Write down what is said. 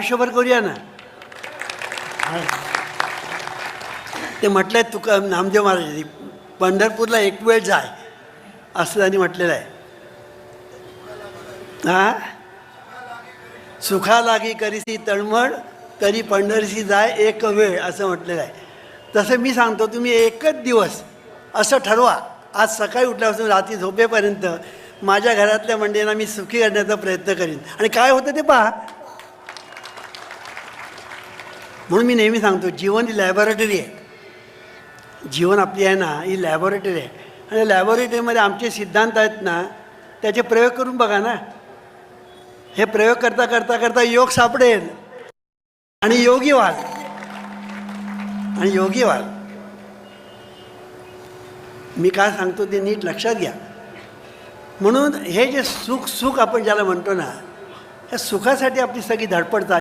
आयुष्यभर करूया ना. ते म्हटलं आहे तुका नामदेव महाराजांनी, पंढरपूरला एक वेळ जाय असं त्यांनी म्हटलेलं आहे. हां, सुखा लागी करीसी तळमळ, तरी पंढरीशी जाय एक वेळ असं म्हटलेलं आहे. तसं मी सांगतो, तुम्ही एकच दिवस असं ठरवा, आज सकाळी उठल्यापासून रात्री झोपेपर्यंत माझ्या घरातल्या मंडळींना मी सुखी करण्याचा प्रयत्न करीन, आणि काय होतं ते पहा. म्हणून मी नेहमी सांगतो, जीवन ही लॅबॉरेटरी आहे. जीवन आपली आहे ना, ही लॅबॉरेटरी आहे. आणि लॅबॉरेटरीमध्ये आमचे सिद्धांत आहेत ना, त्याचे प्रयोग करून बघा ना. हे प्रयोग करता करता करता योग सापडेल आणि योगी व्हाल, आणि योगी व्हाल. मी काय सांगतो ते नीट लक्षात घ्या. म्हणून हे जे सुख सुख आपण ज्याला म्हणतो ना, या सुखासाठी आपली सगळी धडपड चालली.